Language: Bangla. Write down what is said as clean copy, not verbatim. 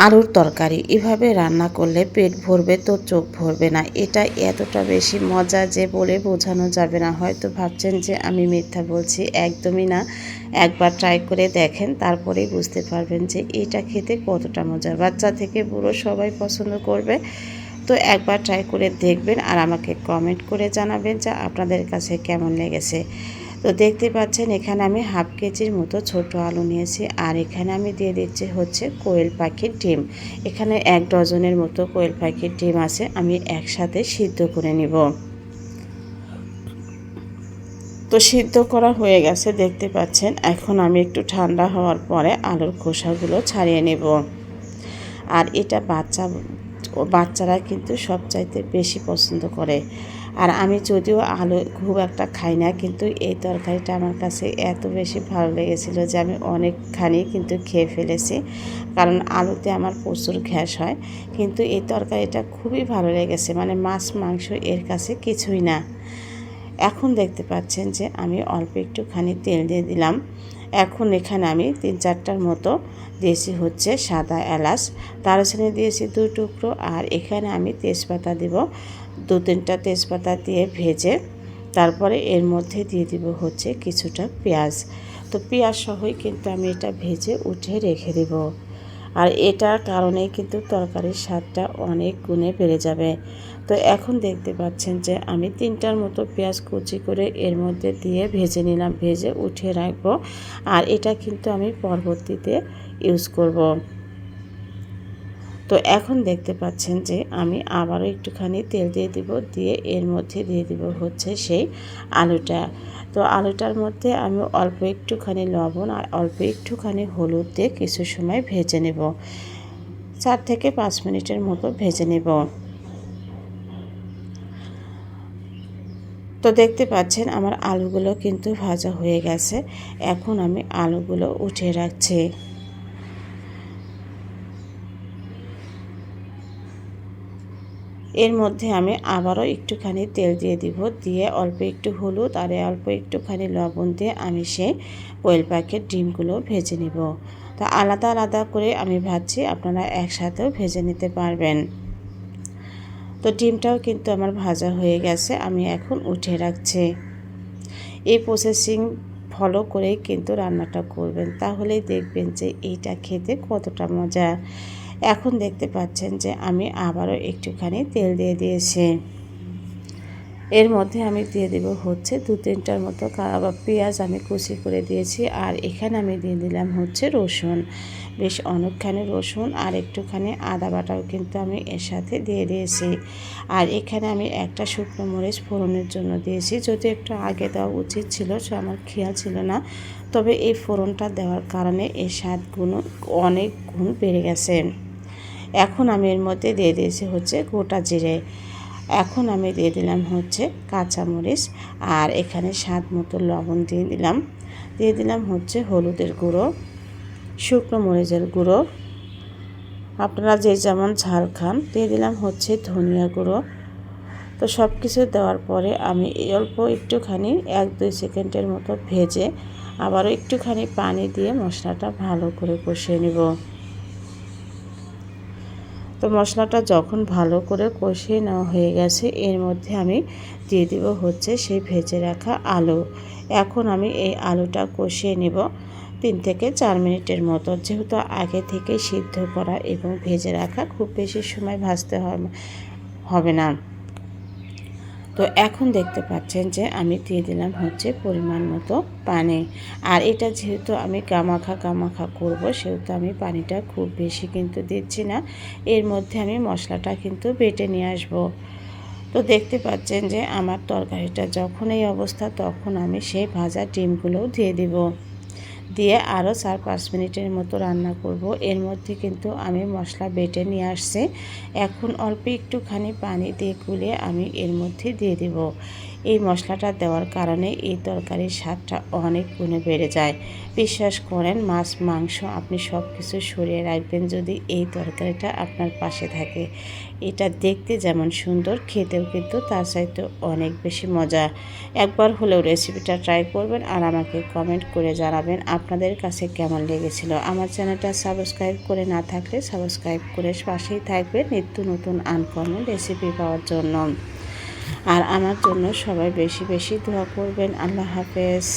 আলুর তরকারি এভাবে রান্না করলে পেট ভরবে তো চোখ ভরবে না। এটা এতটা বেশি মজা যে বলে বোঝানো যাবে না। হয়তো ভাবছেন যে আমি মিথ্যা বলছি, একদমই না। একবার ট্রাই করে দেখেন, তারপরেই বুঝতে পারবেন যে এটা খেতে কতটা মজা। বাচ্চা থেকে বুড়ো সবাই পছন্দ করবে। তো একবার ট্রাই করে দেখবেন আর আমাকে কমেন্ট করে জানাবেন যে আপনাদের কাছে কেমন লেগেছে। তো দেখতে পাচ্ছেন এখানে আমি হাফ কেজির মতো ছোট আলু নিয়েছি, আর এখানে আমি দিয়ে দিচ্ছি হচ্ছে কোয়েল পাখির ডিম। এখানে 1 ডজনের মতো কোয়েল পাখির ডিম আছে, আমি একসাথে সিদ্ধ করে নিব। তো সিদ্ধ করা হয়ে গেছে দেখতে পাচ্ছেন। এখন আমি একটু ঠান্ডা হওয়ার পরে আলুর খোসাগুলো ছাড়িয়ে নেব। আর এটা বাচ্চারা কিন্তু সবচাইতে বেশি পছন্দ করে। আর আমি যদিও আলু খুব একটা খাই না, কিন্তু এই তরকারিটা আমার কাছে এত বেশি ভালো লেগেছিলো যে আমি অনেকখানি কিন্তু খেয়ে ফেলেছি। কারণ আলুতে আমার প্রচুর গ্যাস হয়, কিন্তু এই তরকারিটা খুবই ভালো লেগেছে, মানে মাছ মাংস এর কাছে কিছুই না। এখন দেখতে পাচ্ছেন যে আমি অল্প একটুখানি তেল দিয়ে দিলাম। এখন এখানে আমি 3-4টার মতো দিয়েছি হচ্ছে সাদা এলাচ, দারুচিনি দিয়েছি 2 টুকরো, আর এখানে আমি তেজপাতা দেব 2-3টা তেজপাতা দিয়ে ভেজে তারপরে এর মধ্যে দিয়ে দিব হচ্ছে কিছুটা পেঁয়াজ। তো পেঁয়াজ সহই কিন্তু আমি এটা ভেজে উঠিয়ে রেখে দেব। আর এটার কারণেই কিন্তু তরকারির স্বাদটা অনেক গুণে বেড়ে যাবে। তো এখন দেখতে পাচ্ছেন যে আমি 3টার মতো পেঁয়াজ কুচি করে এর মধ্যে দিয়ে ভেজে নিলাম, ভেজে উঠিয়ে রাখবো। আর এটা কিন্তু আমি পরবর্তীতে ইউজ করব। তো এখন দেখতে পাচ্ছেন যে আমি আবারও একটুখানি তেল দিয়ে দিব, দিয়ে এর মধ্যে দিয়ে দিব হচ্ছে সেই আলুটা। তো আলুটার মধ্যে আমি অল্প একটুখানি লবণ আর অল্প একটুখানি হলুদ দিয়ে কিছু সময় ভেজে নেব, 4 থেকে 5 মিনিটের মতো ভেজে নেব। তো দেখতে পাচ্ছেন আমার আলুগুলো কিন্তু ভাজা হয়ে গেছে। এখন আমি আলুগুলো উঠিয়ে রাখছি। এর মধ্যে আমি আবারও একটুখানি তেল দিয়ে দিব, দিয়ে অল্প একটু হলুদ আর অল্প একটুখানি লবণ দিয়ে আমি সেই কোয়েল পাখির ডিমগুলো ভেজে নিব। তো আলাদা আলাদা করে আমি ভাজছি, আপনারা একসাথেও ভেজে নিতে পারবেন। তো ডিমটাও কিন্তু আমার ভাজা হয়ে গেছে, আমি এখন উঠিয়ে রাখছি। এই প্রসেসিং ফলো করেই কিন্তু রান্নাটা করবেন, তাহলেই দেখবেন যে এইটা খেতে কতটা মজা। এখন দেখতে পাচ্ছেন যে আমি আবারও একটুখানি তেল দিয়ে দিয়েছি। এর মধ্যে আমি দিয়ে দেব হচ্ছে 2-3টার মতো পেঁয়াজ আমি কুচি করে দিয়েছি, আর এখানে আমি দিয়ে দিলাম হচ্ছে রসুন, বেশ অনেকখানি রসুন আর একটুখানি আদা বাটাও কিন্তু আমি এর সাথে দিয়ে দিয়েছি। আর এখানে আমি একটা শুকনো মরিচ ফোড়নের জন্য দিয়েছি, যদি একটু আগে দেওয়া উচিত ছিল, সে আমার খেয়াল ছিল না। তবে এই ফোড়নটা দেওয়ার কারণে এর স্বাদগুণ অনেক গুণ বেড়ে গেছে। এখন আমি এর মধ্যে দিয়ে দিয়েছি হচ্ছে গোটা জিরে। এখন আমি দিয়ে দিলাম হচ্ছে কাঁচামরিচ, আর এখানে স্বাদ মতো লবণ দিয়ে দিলাম হচ্ছে হলুদের গুঁড়ো, শুকনো মরিচের গুঁড়ো, আপনারা যে যেমন ঝাল খান, দিয়ে দিলাম হচ্ছে ধনিয়া গুঁড়ো। তো সব কিছু দেওয়ার পরে আমি অল্প একটুখানি 1-2 সেকেন্ডের মতো ভেজে আবারও একটুখানি পানি দিয়ে মশলাটা ভালো করে কষিয়ে নেব। তো মশলাটা যখন ভালো করে কষিয়ে নেওয়া হয়ে গেছে, এর মধ্যে আমি দিয়ে দিব হচ্ছে সেই ভেজে রাখা আলু। এখন আমি এই আলুটা কষিয়ে নেব 3 থেকে 4 মিনিটের মতো, যেহেতু আগে থেকে সিদ্ধ করা এবং ভেজে রাখা, খুব বেশি সময় ভাজতে হবে না। তো এখন দেখতে পাচ্ছেন যে আমি দিয়ে দিলাম হচ্ছে পরিমাণ মতো পানি। আর এটা যেহেতু আমি গামাখা করব, সেহেতু আমি পানিটা খুব বেশি কিন্তু দিচ্ছি না। এর মধ্যে আমি মশলাটা কিন্তু বেটে নিয়ে আসব। তো দেখতে পাচ্ছেন যে আমার তরকারিটা যখন এই অবস্থা, তখন আমি সেই ভাজা ডিমগুলোও দিয়ে দিব, দিয়ে আরও 4-5 মিনিটের মতো রান্না করব। এর মধ্যে কিন্তু আমি মশলা বেটে নিয়ে আসছি। এখন অল্প একটুখানি পানি দিয়ে গুলে আমি এর মধ্যে দিয়ে দেব। এই মশলাটা দেওয়ার কারণে এই তরকারির স্বাদটা অনেক গুণে বেড়ে যায়। বিশ্বাস করেন, মাছ মাংস আপনি সব কিছু সরিয়ে রাখবেন যদি এই তরকারিটা আপনার পাশে থাকে। এটা দেখতে যেমন সুন্দর, খেতেও কিন্তু তার চাইতে অনেক বেশি মজা। একবার হলেও রেসিপিটা ট্রাই করবেন আর আমাকে কমেন্ট করে জানাবেন আপনাদের কাছে কেমন লেগেছিল। আমার চ্যানেলটা সাবস্ক্রাইব করে না থাকলে সাবস্ক্রাইব করে পাশেই থাকবে নিত্য নতুন আনকমন রেসিপি পাওয়ার জন্য। আর আমার জন্য সবাই বেশি বেশি দোয়া করবেন। আল্লাহ হাফেজ।